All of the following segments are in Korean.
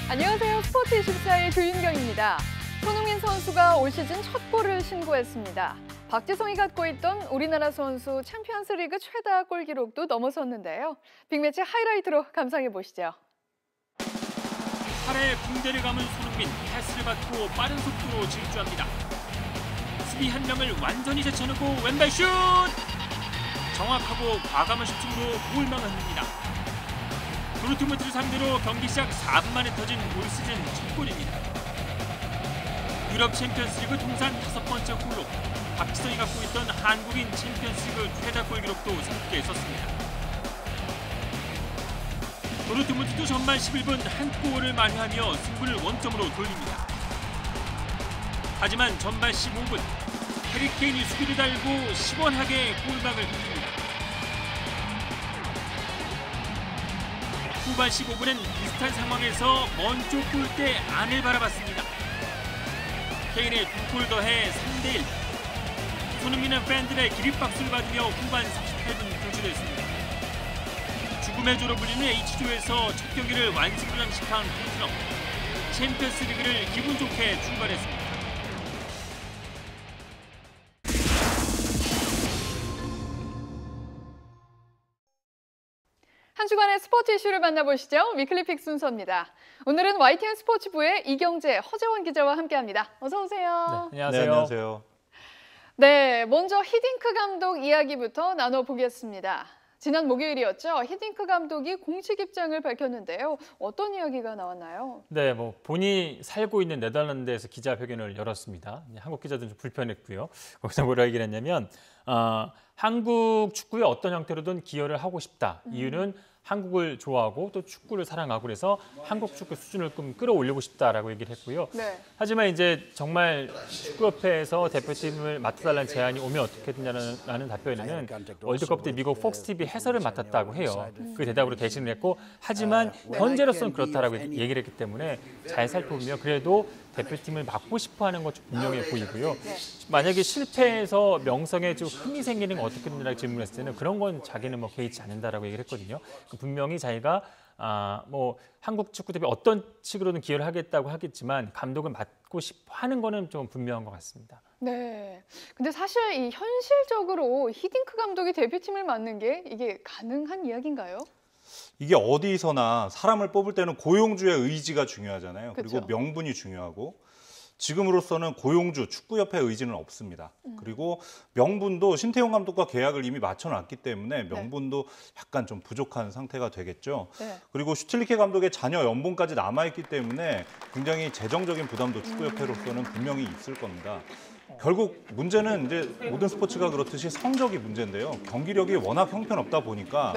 안녕하세요. 스포츠 24의 조윤경입니다. 손흥민 선수가 올 시즌 첫 골을 신고했습니다. 박지성이 갖고 있던 우리나라 선수 챔피언스리그 최다 골 기록도 넘어섰는데요. 빅매치 하이라이트로 감상해 보시죠. 팔에 붕대를 감은 손흥민, 패스를 받고 빠른 속도로 질주합니다. 수비 한 명을 완전히 제쳐놓고 왼발 슛! 정확하고 과감한 슈팅으로 골망을 흔듭니다. 도르트문트를 상대로 경기 시작 4분 만에 터진 올 시즌 첫 골입니다. 유럽 챔피언스리그 통산 5번째 골로 박지성이 갖고 있던 한국인 챔피언스리그 최다 골 기록도 새롭게 썼습니다. 도르트문트도 전반 11분 한 골을 만회하며 승부를 원점으로 돌립니다. 하지만 전반 15분 해리 케인이 수비를 달고 시원하게 골망을 흔듭니다. 후반 15분엔 비슷한 상황에서 먼 쪽 골대 안을 바라봤습니다. 케인의 2골 더해 3대1. 손흥민은 팬들의 기립박수를 받으며 후반 38분 교체됐습니다. 죽음의 조로 불리는 H조에서 첫 경기를 완승으로 장식한 토트넘. 챔피언스 리그를 기분 좋게 출발했습니다. 한 주간의 스포츠 이슈를 만나보시죠. 위클리 픽 순서입니다. 오늘은 YTN 스포츠부의 이경재, 허재원 기자와 함께합니다. 어서 오세요. 네, 안녕하세요. 네, 안녕하세요. 네, 먼저 히딩크 감독 이야기부터 나눠보겠습니다. 지난 목요일이었죠. 히딩크 감독이 공식 입장을 밝혔는데요. 어떤 이야기가 나왔나요? 네, 본인이 살고 있는 네덜란드에서 기자회견을 열었습니다. 한국 기자들은 좀 불편했고요. 거기서 뭐라 얘기를 했냐면 한국 축구에 어떤 형태로든 기여를 하고 싶다. 이유는 한국을 좋아하고 또 축구를 사랑하고 그래서 한국 축구 수준을 좀 끌어올리고 싶다라고 얘기를 했고요. 네. 하지만 이제 정말 축구협회에서 대표팀을 맡아달라는 제안이 오면 어떻게 되냐는 답변에는 월드컵 때 미국 폭스 TV 해설을 맡았다고 해요. 그 대답으로 대신을 했고 하지만 현재로서는 그렇다라고 얘기를 했기 때문에 잘 살펴보면 그래도 대표팀을 맡고 싶어하는 건 좀 분명해 보이고요. 만약에 실패해서 명성에 좀 흠이 생기는 건 어떻게 되냐고 질문했을 때는 그런 건 자기는 개의치 않는다라고 얘기를 했거든요. 분명히 자기가 한국 축구대표 어떤 식으로든 기여를 하겠다고 하겠지만 감독을 맡고 싶어하는 거는 좀 분명한 것 같습니다. 네. 근데 사실 이 현실적으로 히딩크 감독이 대표팀을 맡는 게 이게 가능한 이야기인가요? 이게 어디서나 사람을 뽑을 때는 고용주의 의지가 중요하잖아요. 그쵸. 그리고 명분이 중요하고 지금으로서는 고용주, 축구협회 의지는 없습니다. 그리고 명분도 신태용 감독과 계약을 이미 맞춰놨기 때문에 명분도 약간 좀 부족한 상태가 되겠죠. 네. 그리고 슈틸리케 감독의 자녀 연봉까지 남아있기 때문에 굉장히 재정적인 부담도 축구협회로서는 분명히 있을 겁니다. 결국 문제는 이제 모든 스포츠가 그렇듯이 성적이 문제인데요. 경기력이 워낙 형편없다 보니까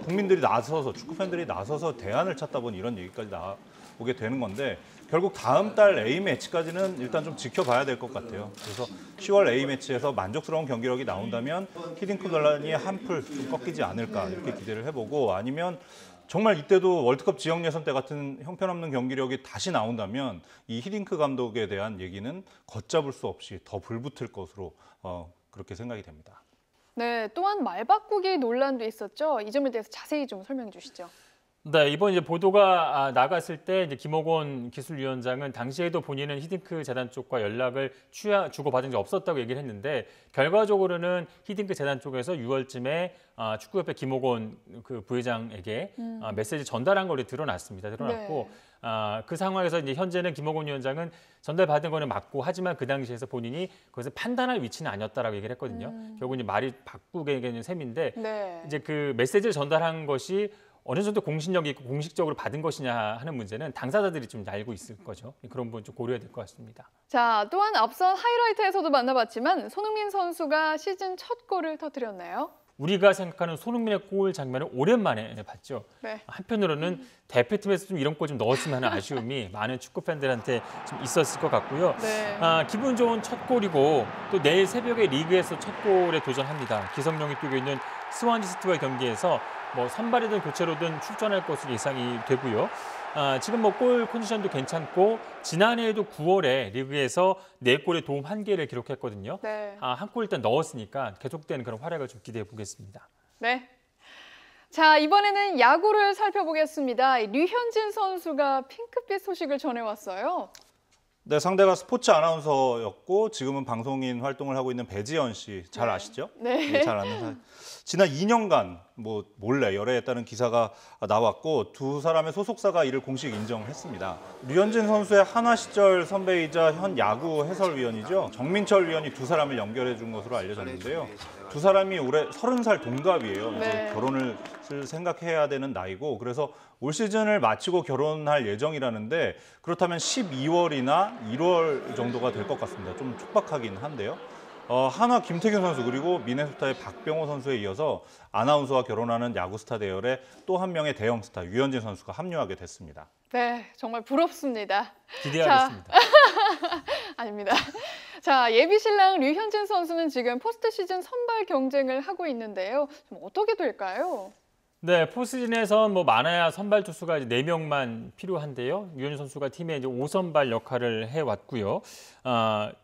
국민들이 나서서 축구 팬들이 나서서 대안을 찾다 보니 이런 얘기까지 나오게 되는 건데 결국 다음 달 A매치까지는 일단 좀 지켜봐야 될 것 같아요. 그래서 10월 A매치에서 만족스러운 경기력이 나온다면 히딩크 논란이 한풀 좀 꺾이지 않을까 이렇게 기대를 해보고 아니면 정말 이때도 월드컵 지역 예선 때 같은 형편없는 경기력이 다시 나온다면 이 히딩크 감독에 대한 얘기는 걷잡을 수 없이 더 불붙을 것으로 그렇게 생각이 됩니다. 네, 또한 말 바꾸기 논란도 있었죠. 이 점에 대해서 자세히 좀 설명해 주시죠. 네, 이번 이제 보도가 나갔을 때 이제 김옥원 기술위원장은 당시에도 본인은 히딩크 재단 쪽과 연락을 주고받은 적 없었다고 얘기를 했는데 결과적으로는 히딩크 재단 쪽에서 6월쯤에 축구협회 김옥원 그 부회장에게 메시지 전달한 걸로 드러났습니다. 드러났고 그 상황에서 이제 현재는 김옥원 위원장은 전달받은 거는 맞고 하지만 그 당시에서 본인이 그것을 판단할 위치는 아니었다라고 얘기를 했거든요. 결국 이제 말이 바꾸게 되는 셈인데 이제 그 메시지를 전달한 것이 어느 정도 공신력이 있고 공식적으로 받은 것이냐 하는 문제는 당사자들이 좀 알고 있을 거죠. 그런 부분 좀 고려해야 될 것 같습니다. 자, 또한 앞선 하이라이트에서도 만나봤지만 손흥민 선수가 시즌 첫 골을 터뜨렸나요? 우리가 생각하는 손흥민의 골 장면을 오랜만에 봤죠. 네. 한편으로는 대표팀에서 좀 이런 골 좀 넣었으면 하는 아쉬움이 많은 축구 팬들한테 좀 있었을 것 같고요. 기분 좋은 첫 골이고 또 내일 새벽에 리그에서 첫 골에 도전합니다. 기성용이 뛰고 있는 스완지시티와의 경기에서 선발이든 교체로든 출전할 것으로 예상이 되고요. 지금 골 컨디션도 괜찮고 지난해에도 9월에 리그에서 4골에 도움 1개를 기록했거든요. 한 골 일단 넣었으니까 계속되는 그런 활약을 좀 기대해 보겠습니다. 네. 자, 이번에는 야구를 살펴보겠습니다. 류현진 선수가 핑크빛 소식을 전해왔어요. 네, 상대가 스포츠 아나운서였고 지금은 방송인 활동을 하고 있는 배지연 씨 잘 네. 아시죠? 네. 잘 아는 사람. 지난 2년간 몰래 열애했다는 기사가 나왔고 두 사람의 소속사가 이를 공식 인정했습니다. 류현진 선수의 한화 시절 선배이자 현 야구 해설위원이죠. 정민철 위원이 두 사람을 연결해 준 것으로 알려졌는데요. 두 사람이 올해 30살 동갑이에요. 이제 네. 결혼을 생각해야 되는 나이고 그래서 올 시즌을 마치고 결혼할 예정이라는데 그렇다면 12월이나 1월 정도가 될 것 같습니다. 좀 촉박하긴 한데요. 한화 김태균 선수 그리고 미네소타의 박병호 선수에 이어서 아나운서와 결혼하는 야구 스타 대열에 또 한 명의 대형 스타 류현진 선수가 합류하게 됐습니다. 네, 정말 부럽습니다. 기대하겠습니다. 아닙니다. 자, 예비 신랑 류현진 선수는 지금 포스트 시즌 선발 경쟁을 하고 있는데요. 좀 어떻게 될까요? 네, 포스트시즌에선 많아야 선발 투수가 이제 4명만 필요한데요. 류현진 선수가 팀의 이제 5선발 역할을 해왔고요.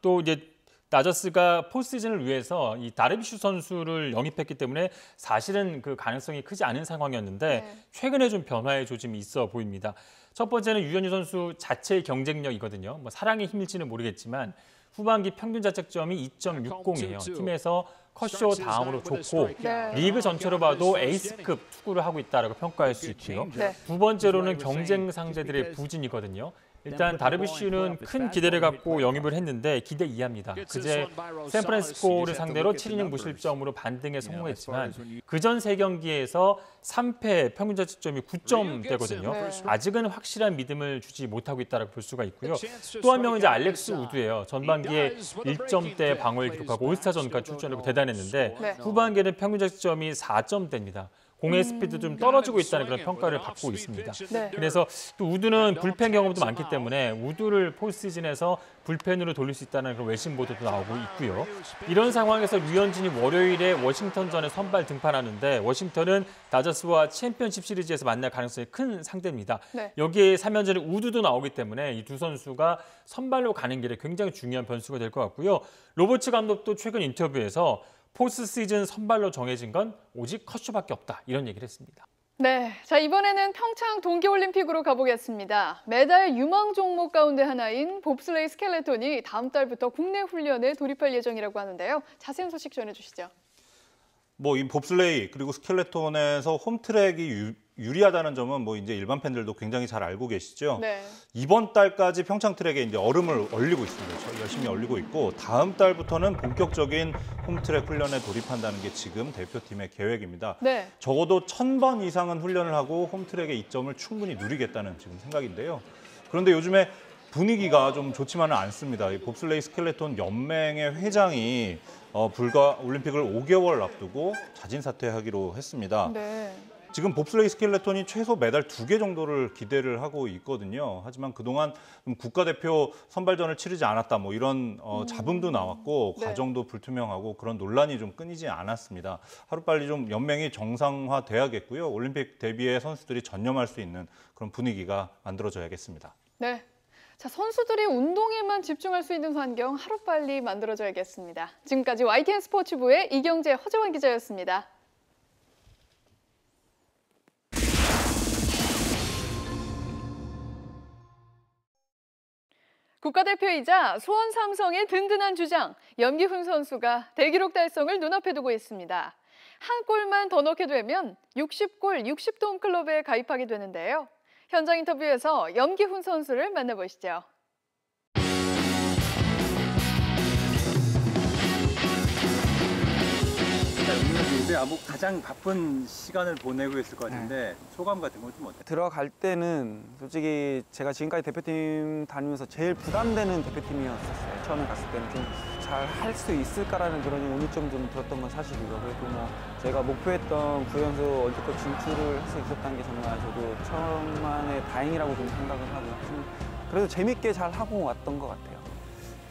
또 이제 다저스가 포스트시즌을 위해서 이 다르비슈 선수를 영입했기 때문에 사실은 그 가능성이 크지 않은 상황이었는데 네. 최근에 좀 변화의 조짐이 있어 보입니다. 첫 번째는 류현진 선수 자체의 경쟁력이거든요. 사랑의 힘일지는 모르겠지만 후반기 평균 자책점이 2.60이에요. 팀에서 컷쇼 다음으로 좋고 네. 리그 전체로 봐도 에이스급 투구를 하고 있다라고 평가할 수 있고요. 네. 두 번째로는 경쟁 상대들의 부진이거든요. 일단 다르비슈는 큰 기대를 갖고 영입을 했는데 기대 이하입니다. 그제 샌프란시스코를 상대로 7이닝 무실점으로 반등에 성공했지만 그전 3경기에서 3패 평균 자책점이 9점대거든요. 네. 아직은 확실한 믿음을 주지 못하고 있다고 볼 수가 있고요. 또 한 명은 이제 알렉스 우드예요. 전반기에 1점대 방어를 기록하고 올스타전까지 출전하고 대단했는데 네. 후반기에는 평균 자책점이 4점대입니다. 공의 스피드 좀 떨어지고 있다는 그런 평가를 받고 있습니다. 네. 그래서 또 우드는 불펜 경험도 많기 때문에 우드를 포스트시즌에서 불펜으로 돌릴 수 있다는 그런 외신 보도도 나오고 있고요. 이런 상황에서 류현진이 월요일에 워싱턴전에 선발 등판하는데 워싱턴은 다저스와 챔피언십 시리즈에서 만날 가능성이 큰 상대입니다. 네. 여기에 3연전에 우드도 나오기 때문에 이 두 선수가 선발로 가는 길에 굉장히 중요한 변수가 될 것 같고요. 로버츠 감독도 최근 인터뷰에서 포스트 시즌 선발로 정해진 건 오직 컷쇼밖에 없다 이런 얘기를 했습니다. 네, 자 이번에는 평창 동계올림픽으로 가보겠습니다. 매달 유망 종목 가운데 하나인 봅슬레이 스켈레톤이 다음 달부터 국내 훈련에 돌입할 예정이라고 하는데요. 자세한 소식 전해주시죠. 이 봅슬레이 그리고 스켈레톤에서 홈트랙이 유리하다는 점은 이제 일반 팬들도 굉장히 잘 알고 계시죠. 네. 이번 달까지 평창 트랙에 이제 얼음을 얼리고 있습니다. 열심히 얼리고 있고 다음 달부터는 본격적인 홈트랙 훈련에 돌입한다는 게 지금 대표팀의 계획입니다. 네. 적어도 1000번 이상은 훈련을 하고 홈트랙의 이점을 충분히 누리겠다는 지금 생각인데요. 그런데 요즘에 분위기가 좀 좋지만은 않습니다. 이 봅슬레이 스켈레톤 연맹의 회장이 불과 올림픽을 5개월 앞두고 자진 사퇴하기로 했습니다. 네. 지금 봅슬레이 스켈레톤이 최소 매달 2개 정도를 기대를 하고 있거든요. 하지만 그동안 국가대표 선발전을 치르지 않았다 이런 잡음도 나왔고 네. 과정도 불투명하고 그런 논란이 좀 끊이지 않았습니다. 하루빨리 좀 연맹이 정상화돼야겠고요. 올림픽 대비에 선수들이 전념할 수 있는 그런 분위기가 만들어져야겠습니다. 네. 자, 선수들이 운동에만 집중할 수 있는 환경 하루빨리 만들어져야겠습니다. 지금까지 YTN 스포츠부의 이경재, 허재원 기자였습니다. 국가대표이자 수원 삼성의 든든한 주장 염기훈 선수가 대기록 달성을 눈앞에 두고 있습니다. 한 골만 더 넣게 되면 60골 60도 홈클럽에 가입하게 되는데요. 현장 인터뷰에서 염기훈 선수를 만나보시죠. 요새 가장 바쁜 시간을 보내고 있을 것 같은데 소감 같은 건 좀 어때요? 들어갈 때는 솔직히 제가 지금까지 대표팀 다니면서 제일 부담되는 대표팀이었었어요. 처음에 갔을 때는 좀 잘 할 수 있을까라는 그런 의문점 좀 들었던 건 사실이고 그래도 제가 목표했던 9연속 월드컵 진출을 할 수 있었다는 게 정말 저도 천만에 다행이라고 좀 생각을 하고 좀 그래도 재밌게 잘 하고 왔던 것 같아요.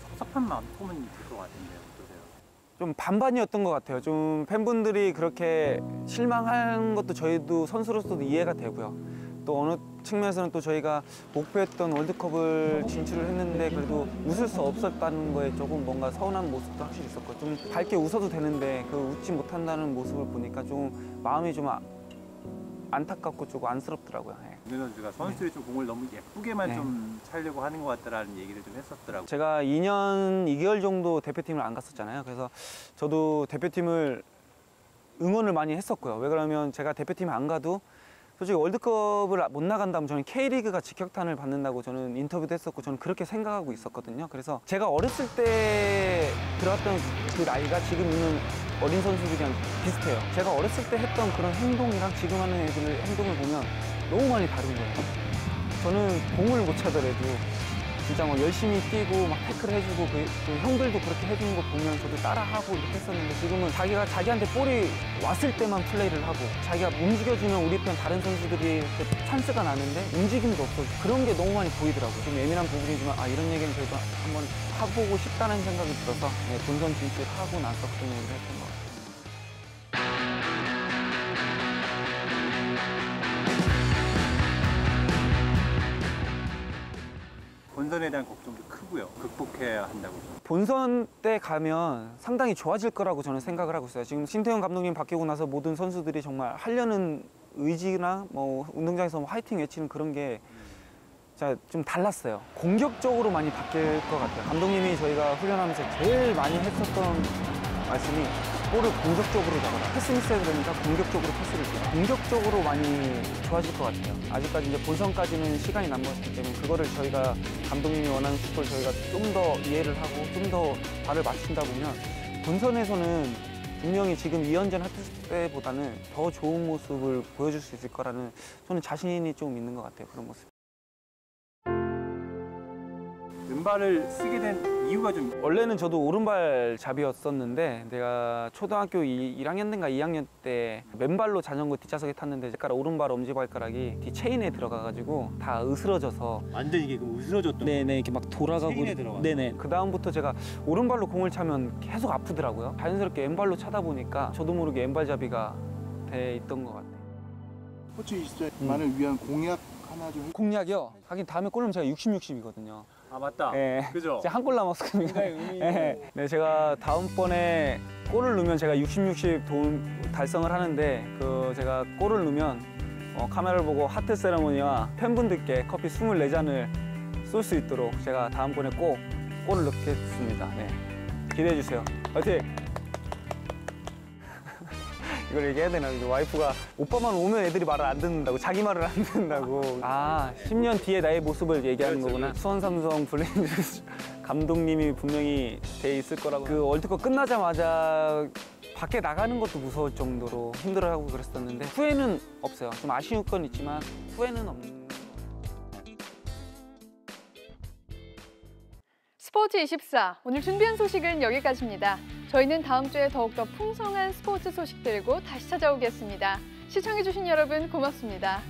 섭섭한 마음은 들 것 같은데요. 어떠세요? 좀 반반이었던 것 같아요. 좀 팬분들이 그렇게 실망한 것도 저희도 선수로서도 이해가 되고요. 또 어느 측면에서는 또 저희가 목표했던 월드컵을 진출을 했는데 그래도 웃을 수 없었다는 거에 조금 뭔가 서운한 모습도 확실히 있었고 좀 밝게 웃어도 되는데 그 웃지 못한다는 모습을 보니까 좀 마음이 좀 안타깝고 조금 안쓰럽더라고요. 예. 김동현 선수가 선수들이 좀 공을 너무 예쁘게만 네. 좀 차려고 하는 것 같다라는 얘기를 좀 했었더라고요. 제가 2년 2개월 정도 대표팀을 안 갔었잖아요. 그래서 저도 대표팀을 응원을 많이 했었고요. 왜 그러면 제가 대표팀에 안 가도 솔직히 월드컵을 못 나간다면 저는 K리그가 직격탄을 받는다고 저는 인터뷰도 했었고 저는 그렇게 생각하고 있었거든요. 그래서 제가 어렸을 때 들어왔던 그 나이가 지금 있는 어린 선수들이랑 비슷해요. 제가 어렸을 때 했던 그런 행동이랑 지금 하는 애들의 행동을 보면 너무 많이 다른 거예요. 저는 공을 못 차더라도 진짜 뭐 열심히 뛰고 막 태클 해주고 그 형들도 그렇게 해주는 거 보면 저도 따라하고 이렇게 했었는데 지금은 자기가 자기한테 볼이 왔을 때만 플레이를 하고 자기가 움직여주면 우리 편 다른 선수들이 찬스가 나는데 움직임도 없고 그런 게 너무 많이 보이더라고요. 좀 예민한 부분이지만 이런 얘기는 저희도 한번 해보고 싶다는 생각이 들어서 본선 진출하고 나서 그런 얘기를 했던 것 같아요. 본선에 대한 걱정도 크고요. 극복해야 한다고. 본선 때 가면 상당히 좋아질 거라고 저는 생각을 하고 있어요. 지금 신태용 감독님 바뀌고 나서 모든 선수들이 정말 하려는 의지나 뭐 운동장에서 화이팅 외치는 그런 게 좀 달랐어요. 공격적으로 많이 바뀔 것 같아요. 감독님이 저희가 훈련하면서 제일 많이 했었던 말씀이 볼을 공격적으로 잡아라. 패스미스에 그러니까 공격적으로 패스를 줘라. 공격적으로 많이 좋아질 것 같아요. 아직까지 이제 본선까지는 시간이 남았기 때문에 그거를 저희가 감독님이 원하는 슈퍼를 저희가 좀 더 이해를 하고 좀 더 발을 맞춘다 보면 본선에서는 분명히 지금 2연전 할 때보다는 더 좋은 모습을 보여줄 수 있을 거라는 저는 자신이 좀 있는 것 같아요. 그런 모습. 왼발을 쓰게 된 이유가 좀 원래는 저도 오른발 잡이었었는데 내가 초등학교 1학년인가 2학년 때 맨발로 자전거 뒷좌석에 탔는데 제가 오른발 엄지발가락이 뒤 체인에 들어가가지고 다 으스러져서 완전 이게 으스러졌던 네네 이렇게 막 돌아가고 체인에 들어가서? 네네 그 다음부터 제가 오른발로 공을 차면 계속 아프더라고요. 자연스럽게 왼발로 차다 보니까 저도 모르게 왼발잡이가 돼 있던 것 같아요. 스포츠 24만을 위한 공약 하나 좀 공략이요? 하긴 다음에 골 넣으면 제가 60이거든요. 아 맞다. 네. 그죠? 제가 한 골 남았거든요. 네, 제가 다음번에 골을 넣으면 제가 60 달성을 하는데 제가 골을 넣으면 카메라를 보고 하트 세레모니와 팬분들께 커피 24잔을 쏠 수 있도록 제가 다음번에 꼭 골을 넣겠습니다. 네. 기대해 주세요. 화이팅! 이걸 얘기해야 되나? 와이프가 오빠만 오면 애들이 말을 안 듣는다고 자기 말을 안 듣는다고 10년 뒤에 나의 모습을 얘기하는 거구나. 수원 삼성 블레이저스 감독님이 분명히 돼 있을 거라고. 그 월드컵 끝나자마자 밖에 나가는 것도 무서울 정도로 힘들어하고 그랬었는데 후회는 없어요. 좀 아쉬운 건 있지만 후회는 없는. 스포츠24 오늘 준비한 소식은 여기까지입니다. 저희는 다음 주에 더욱더 풍성한 스포츠 소식들고 다시 찾아오겠습니다. 시청해주신 여러분 고맙습니다.